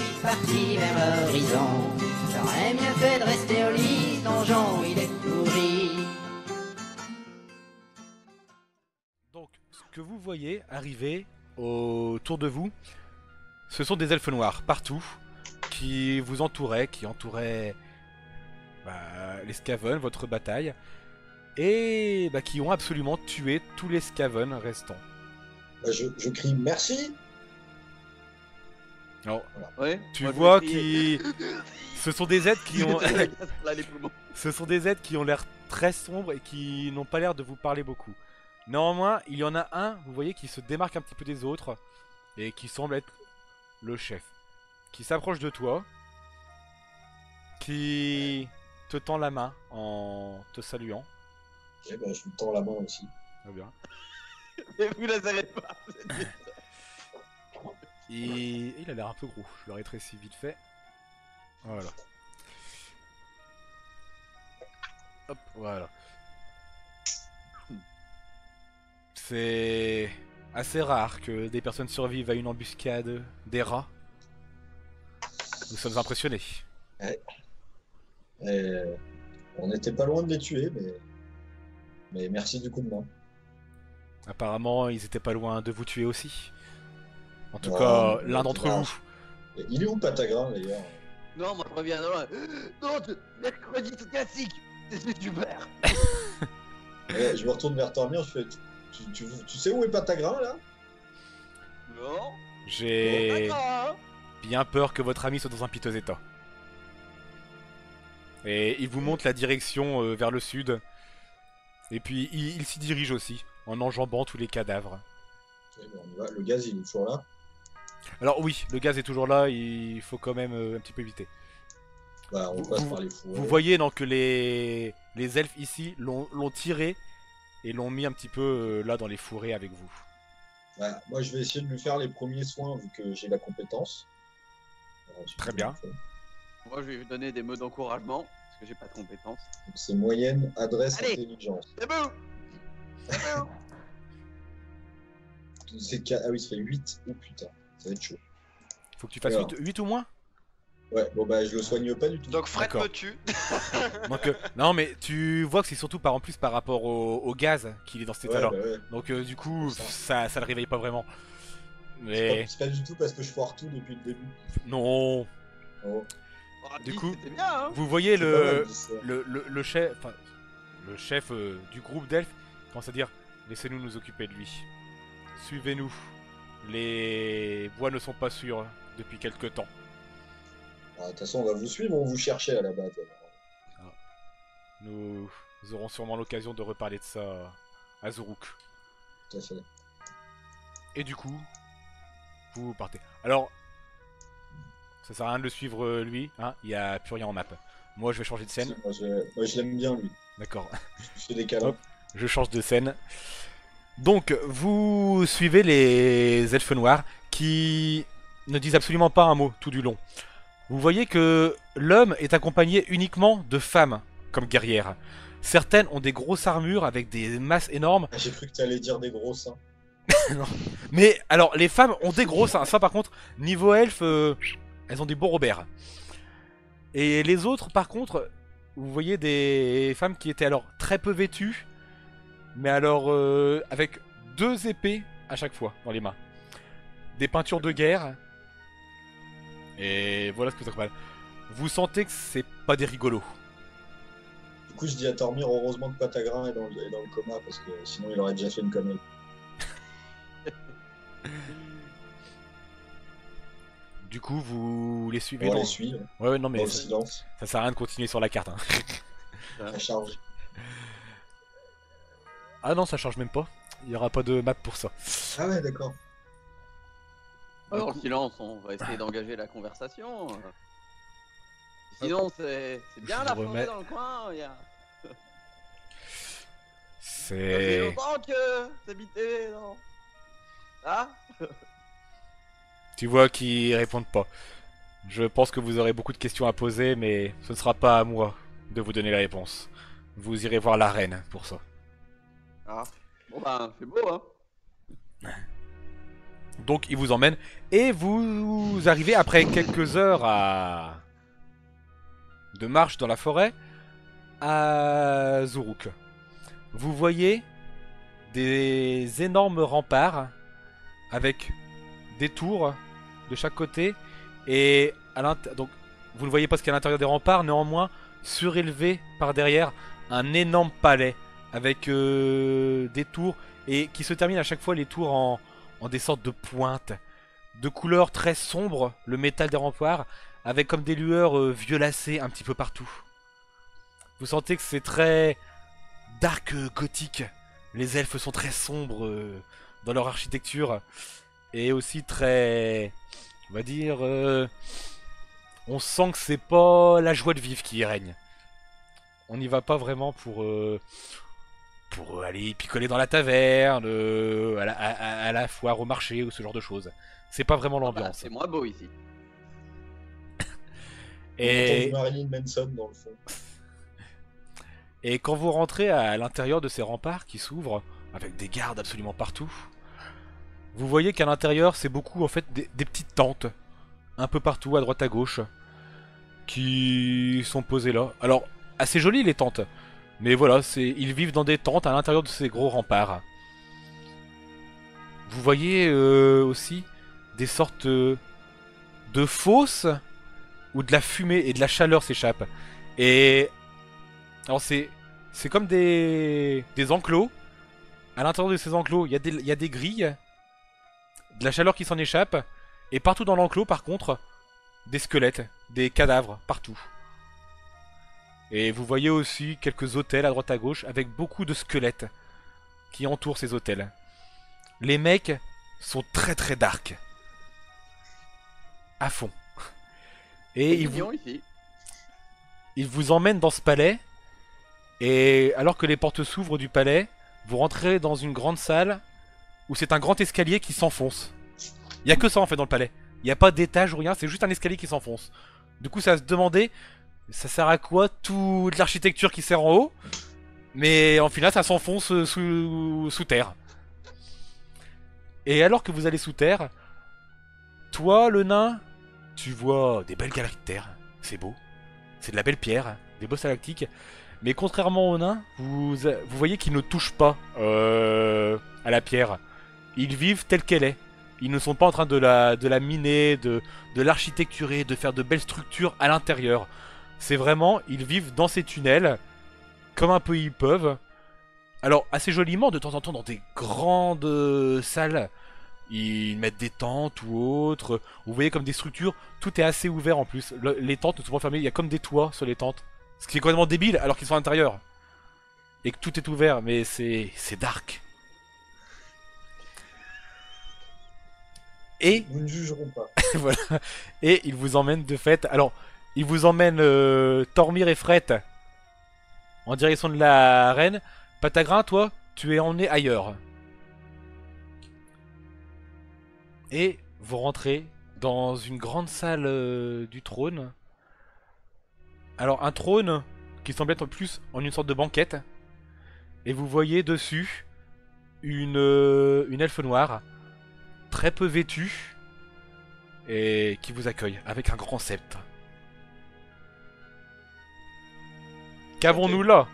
suis parti vers l'horizon. J'aurais mieux fait de rester au lit, donjon il est pourri. Donc, ce que vous voyez arriver autour de vous, ce sont des elfes noirs partout, qui vous entouraient, qui entouraient les Skaven, votre bataille, et qui ont absolument tué tous les Skaven restants. Je crie merci. Alors, Ouais, tu moi, je vois vais crier. ce sont des êtres qui ont, Là, les poumons. ce sont des êtres qui ont l'air très sombres et qui n'ont pas l'air de vous parler beaucoup. Néanmoins, il y en a un, vous voyez, qui se démarque un petit peu des autres et qui semble être le chef, qui s'approche de toi, qui te tend la main en te saluant. Eh ben, je lui tends la main aussi. Très bien. Mais vous la savez pas. Et il a l'air un peu gros, je le rétrécis vite fait. Voilà. Hop, voilà. C'est assez rare que des personnes survivent à une embuscade des rats. Nous sommes impressionnés. On n'était pas loin de les tuer, mais merci du coup de main. Apparemment, ils étaient pas loin de vous tuer aussi. En tout Non, cas, mais l'un d'entre non. vous. Et il est où Patagrin d'ailleurs? Non, moi je reviens de loin. Non, mercredi c'est classique. C'est super. Je me retourne vers Tormir, je fais tu sais où est Patagrin là? Non. J'ai D'accord, hein. bien peur que votre ami soit dans un piteux état. Et il vous montre la direction vers le sud. Et puis il s'y dirige aussi, en enjambant tous les cadavres. Eh ben, on y va. Le gaz il est toujours là. Alors oui, le gaz est toujours là, il faut quand même un petit peu éviter. Bah, on passe par les fourrés. Vous voyez donc que les elfes ici l'ont tiré et l'ont mis un petit peu là dans les fourrés avec vous. Bah, moi je vais essayer de lui faire les premiers soins vu que j'ai la compétence. Très bien. Moi je vais lui donner des mots d'encouragement parce que j'ai pas de compétences. Donc, c'est moyenne, adresse, Allez. intelligence. C'est bon. C'est bon. Ah oui, ça fait 8. Oh putain, ça va être chaud. Faut que tu fasses Alors. 8 ou moins. Ouais, bon bah je le soigne pas du tout. Donc Fred D'accord. me tue. Donc non mais tu vois que c'est surtout en plus par rapport au gaz qu'il est dans cet Ouais, état-là. bah ouais. Donc du coup Ça. ça le réveille pas vraiment. C'est Mais pas du tout parce que je foire tout depuis le début. non. Oh. Oh, Du dis, coup, c'était bien, hein. Vous voyez C'est pas mal, dit ça. le chef, enfin, le chef du groupe d'elfes commence à dire laissez-nous nous occuper de lui. Suivez-nous. Les bois ne sont pas sûrs depuis quelque temps. Ah, de toute façon, on va vous suivre, on vous cherchait à la base. Nous aurons sûrement l'occasion de reparler de ça à Zuruk. Tout à fait. Et du coup, vous partez. Alors, ça sert à rien de le suivre lui, hein, il n'y a plus rien en map. Moi je vais changer de scène. Si, moi, je l'aime bien lui. D'accord. Je fais des câlins. Hop. Je change de scène. Donc, vous suivez les elfes noirs qui ne disent absolument pas un mot tout du long. Vous voyez que l'homme est accompagné uniquement de femmes comme guerrières. Certaines ont des grosses armures avec des masses énormes. Ah, j'ai cru que tu allais dire des gros seins. Mais alors, les femmes ont des grosses. Ça par contre, niveau elfe, elles ont des beaux Robert. Et les autres, par contre, vous voyez des femmes qui étaient alors très peu vêtues. Mais alors, avec 2 épées à chaque fois dans les mains. Des peintures de guerre. Et voilà ce que ça s'appelle. Vous sentez que c'est pas des rigolos. Du coup, je dis à Tormir, heureusement que Patagrin est dans le coma, parce que sinon il aurait déjà fait une connerie. Du coup, vous les suivez On va dans... les suivre, Ouais, non, dans mais le silence, ça sert à rien de continuer sur la carte. Hein. ça charge. Ah non, ça change même pas. Il y aura pas de map pour ça. Ah ouais, d'accord. Alors, le silence, on va essayer d'engager la conversation. Sinon, c'est bien Je la vous forêt remets. dans le coin. Il y a... Ça fait C'est... longtemps que t'habitais dans... Ah. Tu vois qu'ils répondent pas. Je pense que vous aurez beaucoup de questions à poser, mais ce ne sera pas à moi de vous donner la réponse. Vous irez voir la reine pour ça. Ah. Bon ben, c'est beau, hein. Donc il vous emmène et vous arrivez après quelques heures de marche dans la forêt à Zuruk. Vous voyez des énormes remparts avec des tours de chaque côté et donc vous ne voyez pas ce qu'il y a à l'intérieur des remparts, néanmoins surélevé par derrière un énorme palais avec des tours et qui se termine à chaque fois les tours en des sortes de pointes de couleurs très sombres, le métal des remparts avec comme des lueurs violacées un petit peu partout. Vous sentez que c'est très dark gothique. Les elfes sont très sombres dans leur architecture et aussi très, on va dire, on sent que c'est pas la joie de vivre qui y règne. On n'y va pas vraiment pour aller picoler dans la taverne, à la foire, au marché ou ce genre de choses. C'est pas vraiment l'ambiance. C'est moins beau ici. Et Marilyn Manson dans le fond. Et quand vous rentrez à l'intérieur de ces remparts qui s'ouvrent avec des gardes absolument partout, vous voyez qu'à l'intérieur c'est beaucoup en fait des petites tentes un peu partout à droite à gauche qui sont posées là. Alors assez jolies les tentes, mais voilà, ils vivent dans des tentes à l'intérieur de ces gros remparts. Vous voyez aussi des sortes de fosses où de la fumée et de la chaleur s'échappent. Et alors c'est comme des enclos. À l'intérieur de ces enclos, il y a des grilles, de la chaleur qui s'en échappe, et partout dans l'enclos, par contre, des squelettes, des cadavres, partout. Et vous voyez aussi quelques hôtels à droite à gauche, avec beaucoup de squelettes qui entourent ces hôtels. Les mecs sont très très dark. À fond. Et ils vous emmènent dans ce palais. Et alors que les portes s'ouvrent du palais, vous rentrez dans une grande salle où c'est un grand escalier qui s'enfonce. Il y a que ça en fait dans le palais. Il n'y a pas d'étage ou rien, c'est juste un escalier qui s'enfonce. Du coup, ça va se demander, ça sert à quoi toute l'architecture qui sert en haut? Mais en final, ça s'enfonce sous terre. Et alors que vous allez sous terre, toi, le nain, tu vois des belles galeries de terre. C'est beau. C'est de la belle pierre, des beaux stalactiques. Mais contrairement au nain, vous voyez qu'ils ne touchent pas à la pierre. Ils vivent telle qu'elle est. Ils ne sont pas en train de la miner, de l'architecturer, de faire de belles structures à l'intérieur. C'est vraiment, ils vivent dans ces tunnels, comme un peu ils peuvent. Alors, assez joliment, de temps en temps, dans des grandes salles, ils mettent des tentes ou autres. Vous voyez comme des structures, tout est assez ouvert en plus. Les tentes ne sont pas fermées, il y a comme des toits sur les tentes. Ce qui est complètement débile alors qu'ils sont à l'intérieur. Et que tout est ouvert, mais c'est dark. Et nous ne jugerons pas. voilà. Et ils vous emmènent de fait. Alors, ils vous emmènent Tormir et Fret en direction de la reine. Patagrin, toi, tu es emmené ailleurs. Et vous rentrez dans une grande salle du trône. Alors un trône qui semble être plus en une sorte de banquette. Et vous voyez dessus une elfe noire, très peu vêtue, et qui vous accueille avec un grand sceptre. Qu'avons-nous là?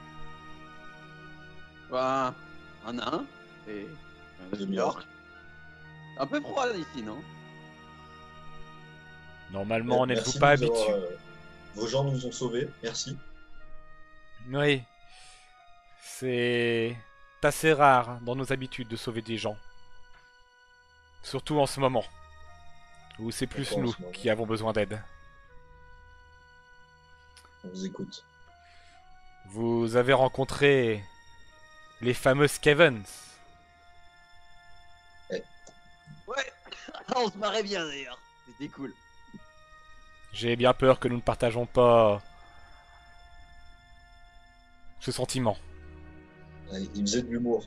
Bah, un nain et un demi-orc. Un peu froid ici, non? Normalement, Merci n'êtes-vous pas de nous habitué? avoir, vos gens nous ont sauvés, merci. Oui. C'est assez rare dans nos habitudes de sauver des gens. Surtout en ce moment. Où c'est plus Pourquoi en nous ce moment qui avons besoin d'aide. On vous écoute. Vous avez rencontré les fameux Skavens. Ouais, on se marrait bien d'ailleurs. C'était cool. J'ai bien peur que nous ne partageons pas ce sentiment. Il faisait de l'humour.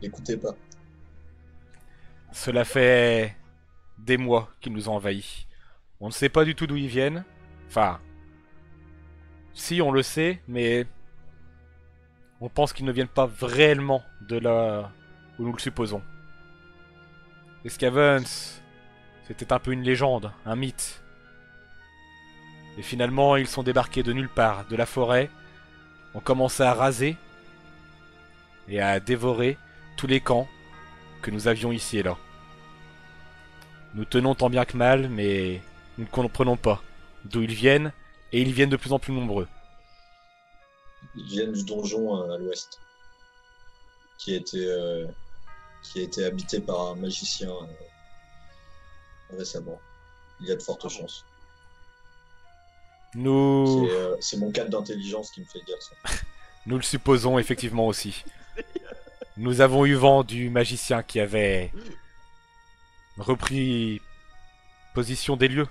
N'écoutez pas. Cela fait des mois qu'ils nous ont envahis. On ne sait pas du tout d'où ils viennent. Enfin, si on le sait, mais on pense qu'ils ne viennent pas réellement de là où nous le supposons. Les Scavens, c'était un peu une légende, un mythe. Et finalement, ils sont débarqués de nulle part, de la forêt, ont commencé à raser et à dévorer tous les camps que nous avions ici et là. Nous tenons tant bien que mal, mais nous ne comprenons pas d'où ils viennent, et ils viennent de plus en plus nombreux. Ils viennent du donjon à l'ouest, qui a été habité par un magicien récemment. Il y a de fortes chances. Nous... C'est mon cadre d'intelligence qui me fait dire ça. Nous le supposons effectivement aussi. Nous avons eu vent du magicien qui avait repris position des lieux.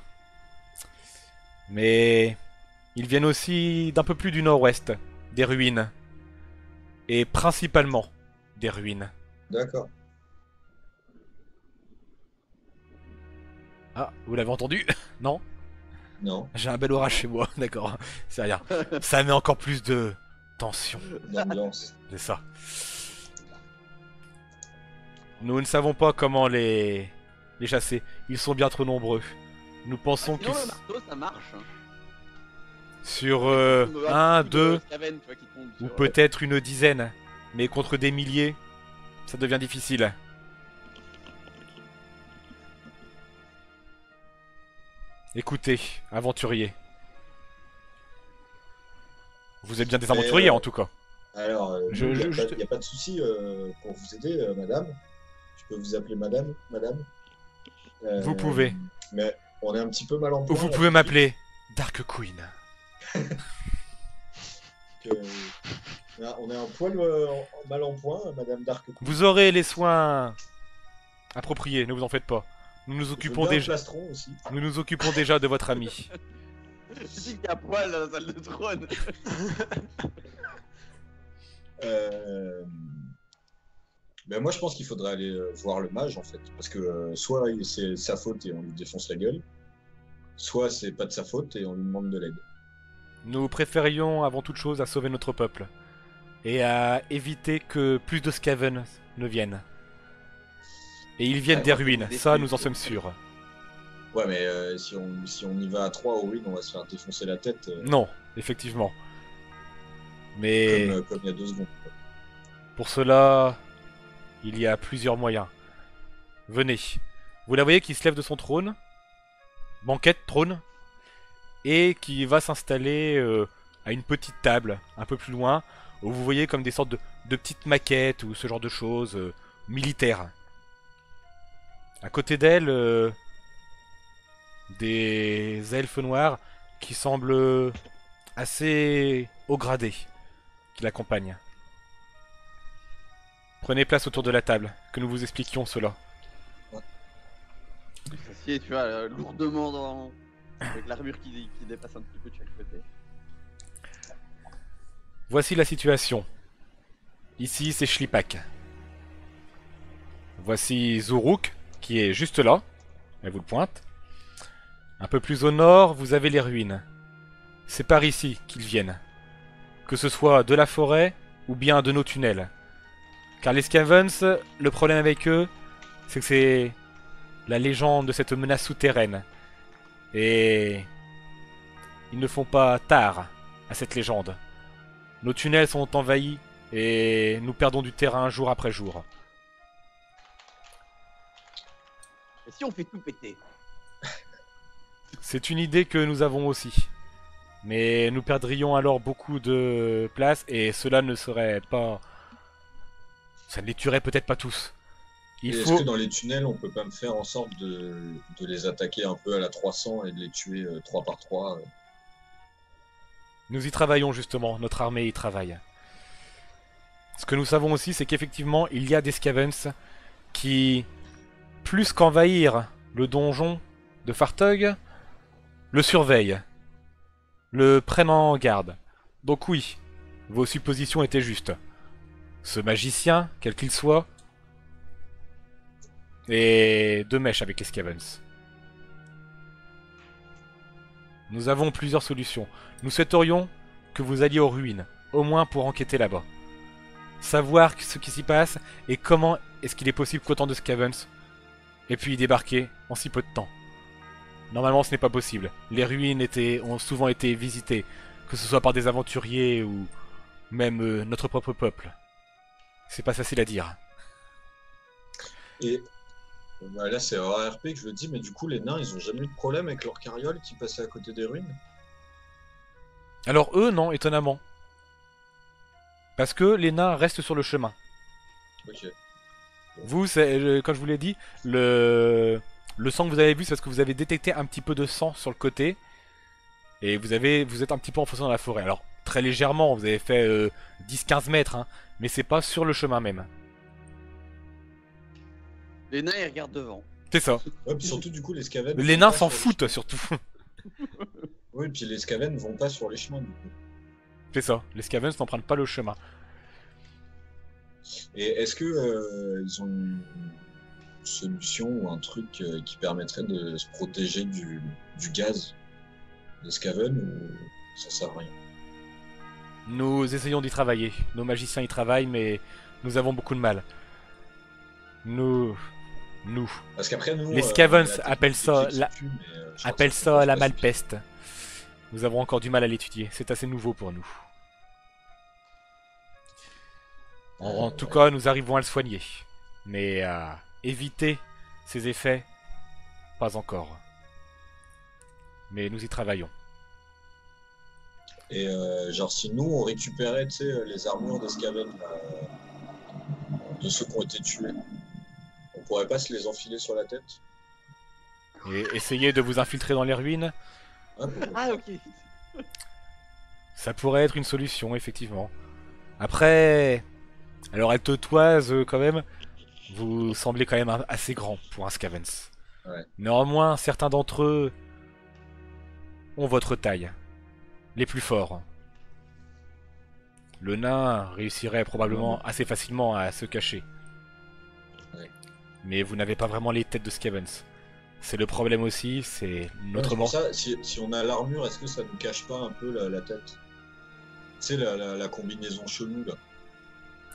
Mais ils viennent aussi d'un peu plus du nord-ouest, des ruines. Et principalement des ruines. D'accord. Ah, vous l'avez entendu? Non? Non, J'ai un bel orage chez moi, d'accord. C'est rien. Ça met encore plus de tension. l'ambiance. C'est ça. Nous ne savons pas comment les chasser. Ils sont bien trop nombreux. Nous pensons Sinon, qu'ils... le marteau, ça marche. Hein. Sur Un un, coup de deux, Skaven, tu vois, qui tombe ou sur- peut-être une dizaine. Mais contre des milliers, ça devient difficile. Écoutez, aventurier. Vous êtes bien des Mais, aventuriers en tout cas. Alors, Je- il je- n'y a pas de souci pour vous aider, madame. Je peux vous appeler madame, madame. Vous pouvez. Mais on est un petit peu mal en point. Vous là, pouvez m'appeler Dark Queen. On est un poil mal en point, madame Dark. Vous aurez les soins appropriés, ne vous en faites pas. Nous nous Je veux occupons bien un déjà. plastron aussi. Nous nous occupons déjà de votre ami. Tu dis qu'il y a poil dans la salle de trône. Ben moi je pense qu'il faudrait aller voir le mage en fait, parce que soit c'est sa faute et on lui défonce la gueule, soit c'est pas de sa faute et on lui demande de l'aide. Nous préférions avant toute chose à sauver notre peuple et à éviter que plus de Skaven ne viennent. Et ils viennent Ouais, des moi, c'est ruines, des ça défis. nous en sommes sûrs. Ouais mais si on y va à 3 aux ruines, on va se faire défoncer la tête Non, effectivement. Mais comme il y a 2 secondes. pour cela, il y a plusieurs moyens. Venez. Vous la voyez qui se lève de son trône. Banquette, trône. Et qui va s'installer à une petite table, un peu plus loin, où vous voyez comme des sortes de petites maquettes ou ce genre de choses militaires. À côté d'elle, des elfes noirs qui semblent assez haut gradés, qui l'accompagnent. Prenez place autour de la table, que nous vous expliquions cela. Il s'assied, tu vois, lourdement dans... avec l'armure qui dépasse un petit peu de chaque côté. Voici la situation. Ici, c'est Schlipak. Voici Zuruk, qui est juste là. Elle vous le pointe. Un peu plus au nord, vous avez les ruines. C'est par ici qu'ils viennent. Que ce soit de la forêt ou bien de nos tunnels. Car les Skavens, le problème avec eux, c'est que c'est la légende de cette menace souterraine. Et ils ne font pas tard à cette légende. Nos tunnels sont envahis et nous perdons du terrain jour après jour. Et si on fait tout péter? C'est une idée que nous avons aussi. Mais nous perdrions alors beaucoup de place et cela ne serait pas... Ça ne les tuerait peut-être pas tous. Il Est-ce faut... que dans les tunnels on peut pas me faire en sorte de les attaquer un peu à la 300 et de les tuer 3 par 3 Nous y travaillons justement, notre armée y travaille. Ce que nous savons aussi, c'est qu'effectivement, il y a des Skavens qui, plus qu'envahir le donjon de Fartog, le surveillent, le prennent en garde. Donc oui, vos suppositions étaient justes. Ce magicien, quel qu'il soit, est de mèche avec les Skavens. Nous avons plusieurs solutions. Nous souhaiterions que vous alliez aux ruines, au moins pour enquêter là-bas. Savoir ce qui s'y passe et comment est-ce qu'il est possible qu'autant de Skavens et puis y débarquer en si peu de temps. Normalement, ce n'est pas possible. Les ruines ont souvent été visitées, que ce soit par des aventuriers ou même notre propre peuple. C'est pas facile à dire. Et bah, là, c'est RP que je le dis, mais du coup, les nains, ils ont jamais eu de problème avec leur carriole qui passait à côté des ruines? Alors eux, non, étonnamment. Parce que les nains restent sur le chemin. Ok. Vous, comme je vous l'ai dit, le sang que vous avez vu, c'est parce que vous avez détecté un petit peu de sang sur le côté. Et vous êtes un petit peu enfoncé dans la forêt. Alors, très légèrement, vous avez fait 10-15 mètres, hein, mais c'est pas sur le chemin même. Les nains, ils regardent devant. C'est ça. Ouais, puis surtout, du coup, les Skaven. Les vont nains pas s'en sur les foutent, chemins. surtout. Oui, puis les Skaven vont pas sur les chemins, du coup. C'est ça. Les Scavens n'empruntent pas le chemin. Et est-ce que ils ont une solution ou un truc qui permettrait de se protéger du gaz des Skaven ou ça sert à rien? Nous essayons d'y travailler. Nos magiciens y travaillent, mais nous avons beaucoup de mal. Nous... Parce qu'après, nous. Les on a Skavens la appellent ça technologie la- qui tue, mais, je crois Appelle que ça la passe pas suffisant. malpeste. Nous avons encore du mal à l'étudier. C'est assez nouveau pour nous. En tout cas, nous arrivons à le soigner. Mais à éviter ses effets, pas encore. Mais nous y travaillons. Et genre, si nous, on récupérait, tu sais, les armures des Skaven, de ceux qui ont été tués, on pourrait pas se les enfiler sur la tête? Et essayez de vous infiltrer dans les ruines, Hein, pour- Ah, ok. ça pourrait être une solution, effectivement. Après... Alors elle te toise quand même. Vous semblez quand même assez grand pour un Scavens. Ouais. Néanmoins, certains d'entre eux ont votre taille. Les plus forts. Le nain réussirait probablement assez facilement à se cacher. Ouais. Mais vous n'avez pas vraiment les têtes de Scavens. C'est le problème aussi, c'est notre c'est mort. pour ça, si on a l'armure, est-ce que ça nous cache pas un peu la tête? Tu sais, la combinaison chelou, là.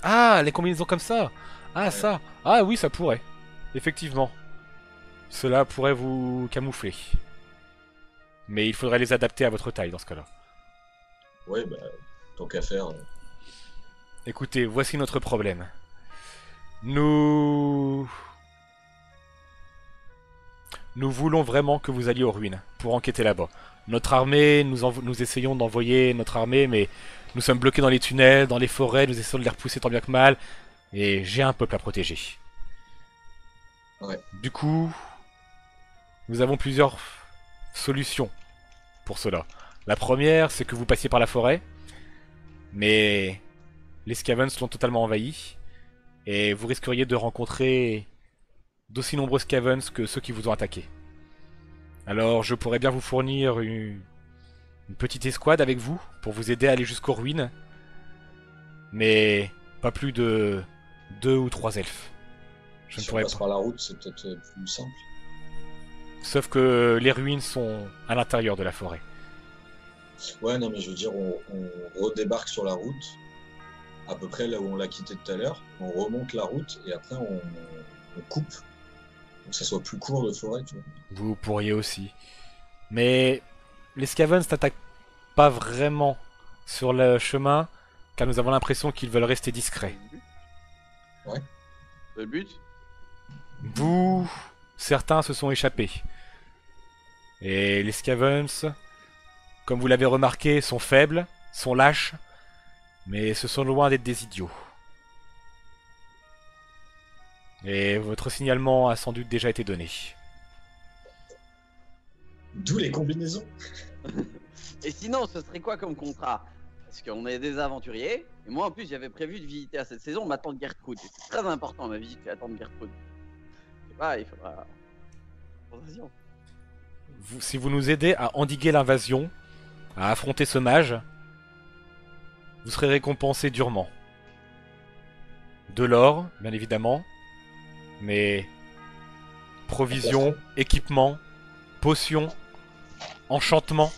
Ah, les combinaisons comme ça. Ah, Ouais. ça. Ah oui, ça pourrait. Effectivement. Cela pourrait vous camoufler. Mais il faudrait les adapter à votre taille dans ce cas-là. Ouais, bah, tant qu'à faire. Écoutez, voici notre problème. Nous voulons vraiment que vous alliez aux ruines pour enquêter là-bas. Notre armée, nous essayons d'envoyer notre armée, mais nous sommes bloqués dans les tunnels, dans les forêts, nous essayons de les repousser tant bien que mal, et j'ai un peuple à protéger. Ouais. Du coup, nous avons plusieurs solutions pour cela. La première, c'est que vous passiez par la forêt, mais les Scavens l'ont totalement envahi, et vous risqueriez de rencontrer d'aussi nombreux Scavens que ceux qui vous ont attaqué. Alors je pourrais bien vous fournir une petite escouade avec vous, pour vous aider à aller jusqu'aux ruines, mais pas plus de 2 ou 3 elfes. Je ne Si on pourrais passe pas. par la route, c'est peut-être plus simple. Sauf que les ruines sont à l'intérieur de la forêt. Ouais, non, mais je veux dire, on redébarque sur la route, à peu près là où on l'a quitté tout à l'heure. On remonte la route et après on coupe, pour que ça soit plus court de forêt, tu vois. Vous pourriez aussi. Mais les Scavens n'attaquent pas vraiment sur le chemin, car nous avons l'impression qu'ils veulent rester discrets. Ouais. Le but? Vous, certains se sont échappés. Et les Scavens, comme vous l'avez remarqué, sont faibles, sont lâches, mais ce sont loin d'être des idiots. Et votre signalement a sans doute déjà été donné. D'où les combinaisons. Et sinon, ce serait quoi comme contrat? Parce qu'on est des aventuriers, et moi en plus j'avais prévu de visiter à cette saison ma tante Gertrude. C'est très important ma visite chez la tante Gertrude. Je sais pas, il faudra. Attention. Si vous nous aidez à endiguer l'invasion, à affronter ce mage, vous serez récompensé durement. De l'or, bien évidemment, mais provisions, équipements, potions, enchantements,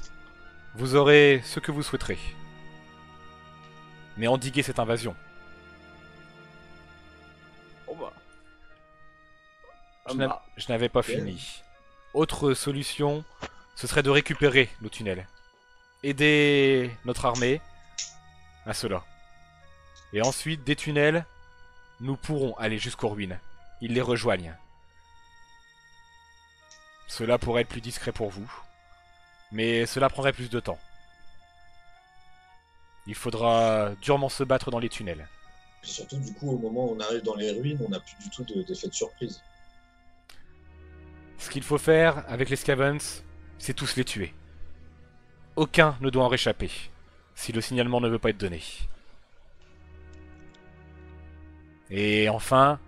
vous aurez ce que vous souhaiterez. Mais endiguer cette invasion. Bon bah. Je n'avais pas fini. Autre solution, ce serait de récupérer nos tunnels. Aider notre armée à cela. Et ensuite, des tunnels, nous pourrons aller jusqu'aux ruines. Ils les rejoignent. Cela pourrait être plus discret pour vous. Mais cela prendrait plus de temps. Il faudra durement se battre dans les tunnels. Et surtout, du coup, au moment où on arrive dans les ruines, on n'a plus du tout d'effet de surprise. Ce qu'il faut faire avec les Scavens, c'est tous les tuer. Aucun ne doit en réchapper, si le signalement ne veut pas être donné. Et enfin,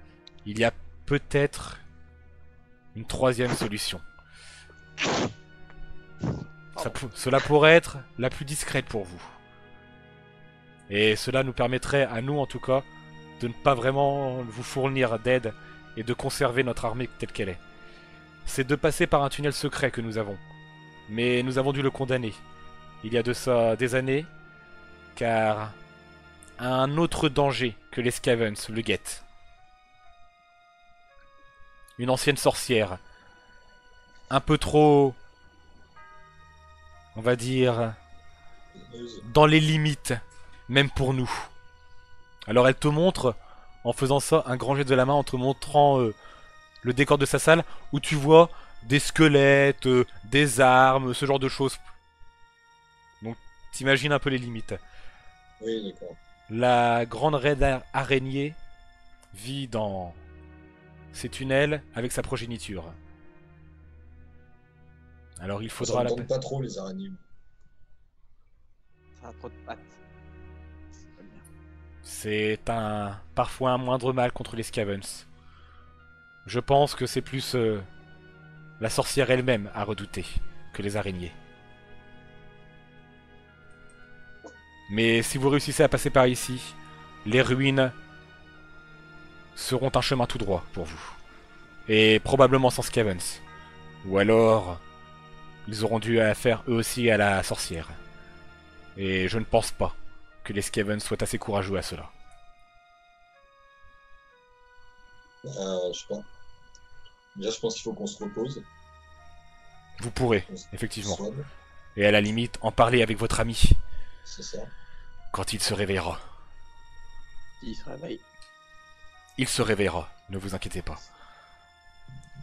il y a peut-être une troisième solution. Cela pourrait être la plus discrète pour vous. Et cela nous permettrait, à nous en tout cas, de ne pas vraiment vous fournir d'aide et de conserver notre armée telle qu'elle est. C'est de passer par un tunnel secret que nous avons. Mais nous avons dû le condamner. Il y a de ça des années, car un autre danger que les Scavens le guette. Une ancienne sorcière, un peu trop, on va dire, dans les limites, même pour nous. Alors elle te montre, en faisant ça, un grand jet de la main en te montrant le décor de sa salle, où tu vois des squelettes, des armes, ce genre de choses. Donc t'imagines un peu les limites. Oui, d'accord. La grande reine araignée vit dans ces tunnels avec sa progéniture. Alors il faudra Ça la... me tente pas trop, les araignées. Ça a trop de pattes. C'est parfois un moindre mal contre les Scavens. Je pense que c'est plus la sorcière elle-même à redouter que les araignées. Mais si vous réussissez à passer par ici, les ruines seront un chemin tout droit pour vous. Et probablement sans Scavens. Ou alors, ils auront dû faire eux aussi à la sorcière. Et je ne pense pas que les Scavens soient assez courageux à cela. Je sais pas. Déjà, je pense qu'il faut qu'on se repose. Vous pourrez, qu'on se effectivement. soigne. Et à la limite, en parler avec votre ami C'est ça. quand il se réveillera. Il se réveille. Il se réveillera, ne vous inquiétez pas.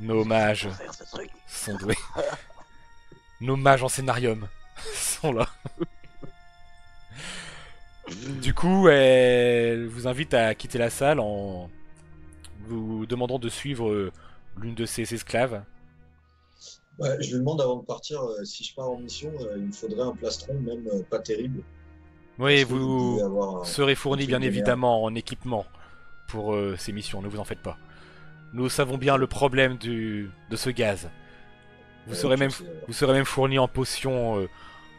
Nos mages Faut faire ce truc. sont doués. Nos mages en scénarium sont là. Du coup, elle vous invite à quitter la salle en vous demandant de suivre l'une de ses esclaves. Ouais, je lui demande avant de partir, si je pars en mission, il me faudrait un plastron, même pas terrible. Oui, Parce que vous devez avoir serez fourni un bien truc de évidemment en équipement pour ces missions, ne vous en faites pas. Nous savons bien le problème de ce gaz. Vous serez même fourni en potions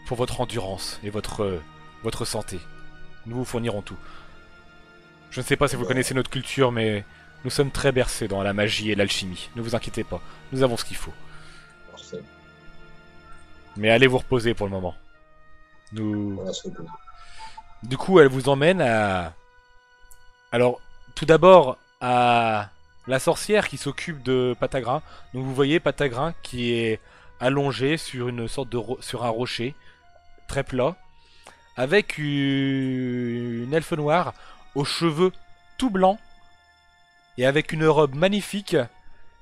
pour votre endurance et votre santé. Nous vous fournirons tout. Je ne sais pas si vous connaissez notre culture, mais nous sommes très bercés dans la magie et l'alchimie. Ne vous inquiétez pas, nous avons ce qu'il faut. Parfait. Mais allez vous reposer pour le moment. Nous... On va se reposer. Du coup, elle vous emmène à... Alors, tout d'abord, à la sorcière qui s'occupe de Patagrin. Donc vous voyez Patagrin qui est allongé sur une sorte de sur un rocher très plat, avec une elfe noire aux cheveux tout blancs et avec une robe magnifique,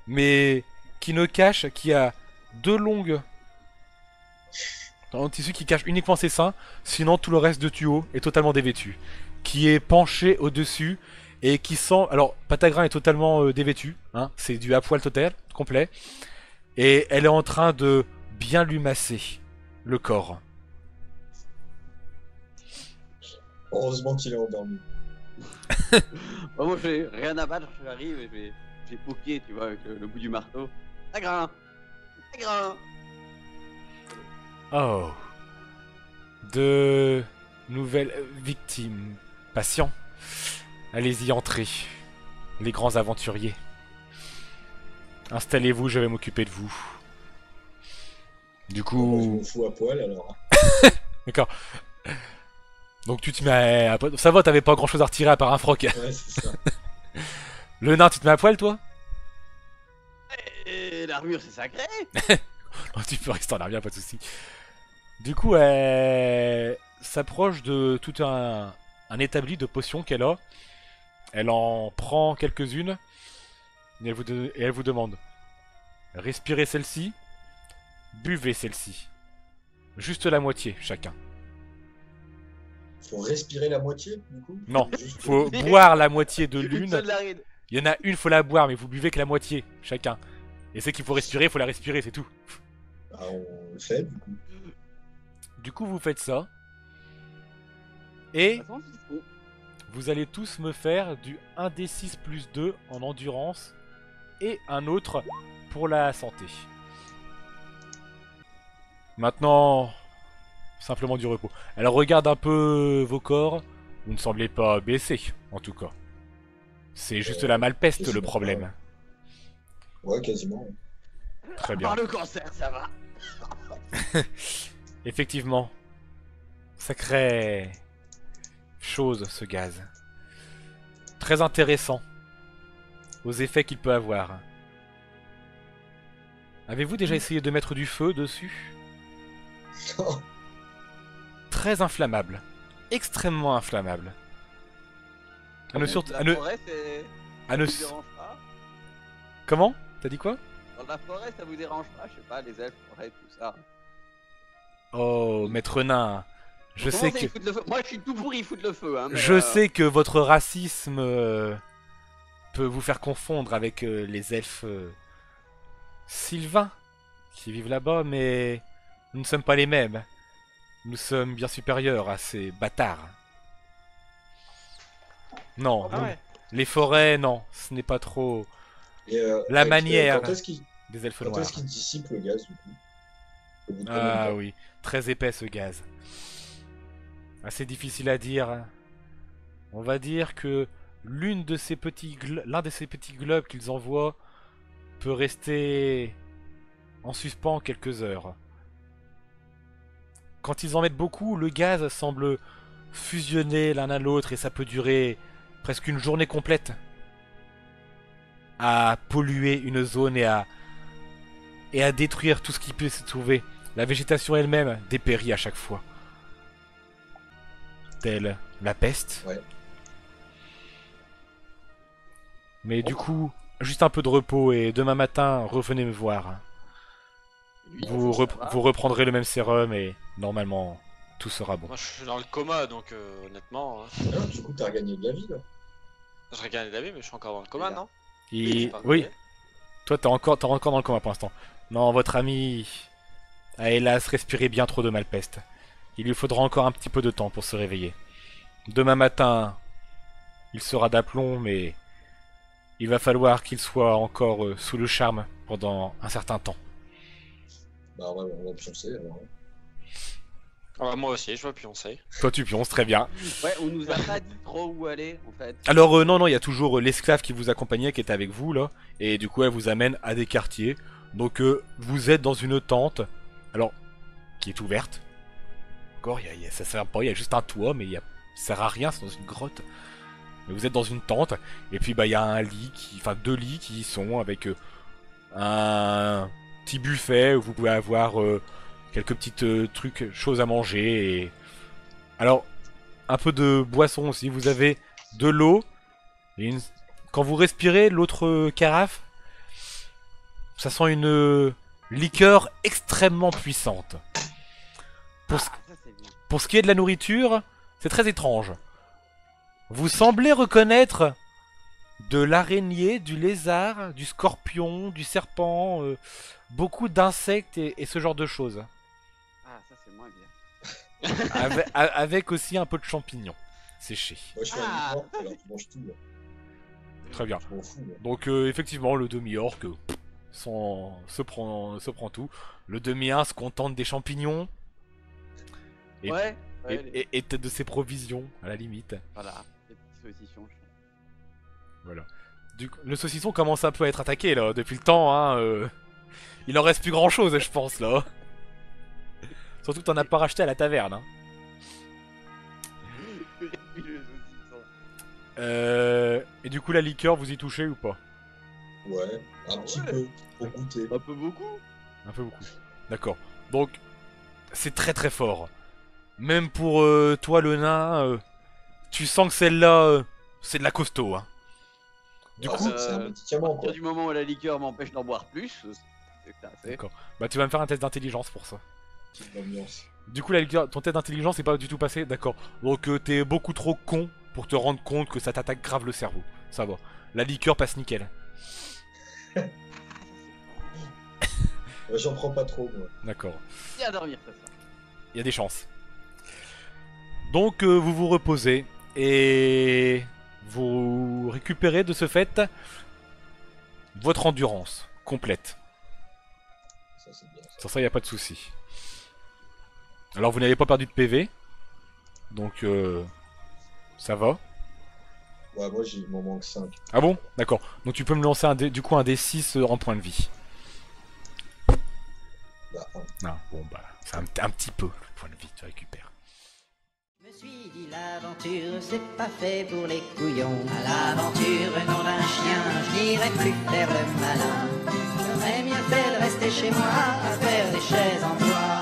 mais qui ne cache, qui a deux longues en tissu qui cache uniquement ses seins, sinon tout le reste de tuyau est totalement dévêtu, qui est penché au-dessus et qui sent... Alors, Patagrin est totalement dévêtu, hein, c'est du à poil total, complet, et elle est en train de bien lui masser le corps. Heureusement qu'il est endormi. Bah, moi, j'ai rien à battre, j'arrive et j'ai poké, tu vois, avec le bout du marteau. Patagrin. Patagrin. Oh. De nouvelles victimes. Patients. Allez-y, entrez. Les grands aventuriers. Installez-vous, je vais m'occuper de vous. Du Je coup... me fous à poil alors. D'accord. Donc tu te mets à... Ça va, t'avais pas grand chose à retirer à part un froc. Ouais, c'est ça. Le nain, tu te mets à poil, toi? l'armure, c'est sacré. Oh, tu peux rester en arrière, pas de soucis. Du coup, elle s'approche de tout un établi de potions qu'elle a. Elle en prend quelques-unes et elle vous demande: respirez celle-ci, buvez celle-ci. Juste la moitié, chacun. Faut respirer la moitié, du coup. Non, Juste- faut boire la moitié de Une l'une. seule narine. Il y en a une, faut la boire, mais vous buvez que la moitié, chacun. Et c'est qu'il faut respirer, faut la respirer, c'est tout. Ah, on le fait, du coup. Du coup, vous faites ça. Et De toute façon, c'est fou. vous allez tous me faire du 1d6 plus 2 en endurance et un autre pour la santé. Maintenant, simplement du repos. Alors regarde un peu vos corps. Vous ne semblez pas baisser, en tout cas. C'est juste la malpeste le quasiment problème. Ouais, quasiment. Très bien. Par le cancer, ça va. Effectivement. Sacrée chose, ce gaz. Très intéressant. Aux effets qu'il peut avoir. Avez-vous déjà essayé de mettre du feu dessus? Très inflammable. Extrêmement inflammable. À ne sur- La à ne- forêt, c'est. à ne- Ça vous dérange pas? Comment? T'as dit quoi? Dans la forêt, ça vous dérange pas? Je sais pas, les elfes, forêt, tout ça. Oh, maître nain. Je Comment sais ça, que... ils foutent le feu. Moi, je suis tout pour y foutre le feu. Hein, mais, Je sais que votre racisme peut vous faire confondre avec les elfes sylvains qui vivent là-bas, mais nous ne sommes pas les mêmes. Nous sommes bien supérieurs à ces bâtards. Non, Ah nous- ouais. les forêts, non, ce n'est pas trop Et, La manière Quand est-ce qu'il des elfes quand noirs. est-ce qu'il dissipe le gaz, du coup? Au bout de combien de Ah temps oui, très épais ce gaz. Assez difficile à dire. On va dire que l'un de ces petits globes qu'ils envoient peut rester en suspens quelques heures. Quand ils en mettent beaucoup, le gaz semble fusionner l'un à l'autre et ça peut durer presque une journée complète à polluer une zone et à détruire tout ce qui peut s'y trouver. La végétation elle-même dépérit à chaque fois. Telle la peste. Ouais. Mais du coup, juste un peu de repos et demain matin, revenez me voir. lui, Vous, ça va. vous reprendrez le même sérum et normalement, tout sera bon. Moi je suis dans le coma donc honnêtement, Ah, du coup, t'as regagné de la vie, là. je regarde la vie mais je suis encore dans le coma, Regarde. non? Et... j'ai pas Oui, regardé. toi t'es encore dans le coma pour l'instant. Non, votre ami a hélas respiré bien trop de malpeste. Il lui faudra encore un petit peu de temps pour se réveiller. Demain matin, il sera d'aplomb, mais il va falloir qu'il soit encore sous le charme pendant un certain temps. Bah, on va pioncer, alors. Ah bah, moi aussi je veux pioncer. Toi tu pionces, très bien. Ouais, on nous a pas dit trop où aller en fait. Alors non, il y a toujours l'esclave qui vous accompagnait, qui est avec vous là, et du coup elle vous amène à des quartiers. Donc vous êtes dans une tente, alors qui est ouverte. Encore, ça sert pas, il y a juste un toit, mais ça sert à rien, c'est dans une grotte. Mais vous êtes dans une tente, et puis bah il y a un lit, enfin 2 lits qui y sont avec un petit buffet où vous pouvez avoir quelques petites trucs, choses à manger. Et... alors un peu de boisson aussi. Vous avez de l'eau. Et quand vous respirez, l'autre carafe, ça sent une liqueur extrêmement puissante. Ah, ça c'est bien. Pour ce qui est de la nourriture, c'est très étrange. Vous semblez reconnaître de l'araignée, du lézard, du scorpion, du serpent, beaucoup d'insectes et ce genre de choses. Ah, ça c'est moins bien. Avec aussi un peu de champignons séchés. Moi, je suis Ah. un mort, alors tu manges tout, là. Très bien. Je m'en fous, là. Donc effectivement, le demi-orc se prend tout. Le demi-1 se contente des champignons Et- Ouais, ouais, et de ses provisions, à la limite. voilà, les petits saucissons. Voilà. Le saucisson commence un peu à être attaqué là, depuis le temps. Hein, il en reste plus grand chose, je pense là. Surtout que t'en as pas racheté à la taverne. Hein. Le saucisson. Et du coup, la liqueur, vous y touchez ou pas? Ouais, un petit peu, pour goûter. Un peu beaucoup. Un peu beaucoup. D'accord. Donc, c'est très très fort. Même pour toi le nain, tu sens que celle-là, c'est de la costaud. Hein. Du Ah, coup, c'est un À médicament, partir quoi. du moment où la liqueur m'empêche d'en boire plus, c'est que t'as assez. d'accord. Bah tu vas me faire un test d'intelligence pour ça. Petite ambiance. Du coup, ton test d'intelligence n'est pas du tout passé, d'accord. Donc t'es beaucoup trop con pour te rendre compte que ça t'attaque grave le cerveau. Ça va. La liqueur passe nickel. J'en prends pas trop, moi. D'accord. Et à dormir, c'est ça. Il y a des chances. Donc vous vous reposez et vous récupérez de ce fait votre endurance complète. Ça, c'est bien. Ça. Sur ça, il n'y a pas de souci. Alors vous n'avez pas perdu de PV. Donc ça va. Ouais, moi, il m'en manque 5. Ah bon? D'accord. Donc tu peux me lancer du coup un D6 en point de vie. Bah, Non, bon bah c'est un petit peu le point de vie que tu récupères. Je me suis dit l'aventure c'est pas fait pour les couillons. À l'aventure nom d'un chien, je n'irai plus faire le malin. J'aurais bien fait de rester chez moi à faire des chaises en bois.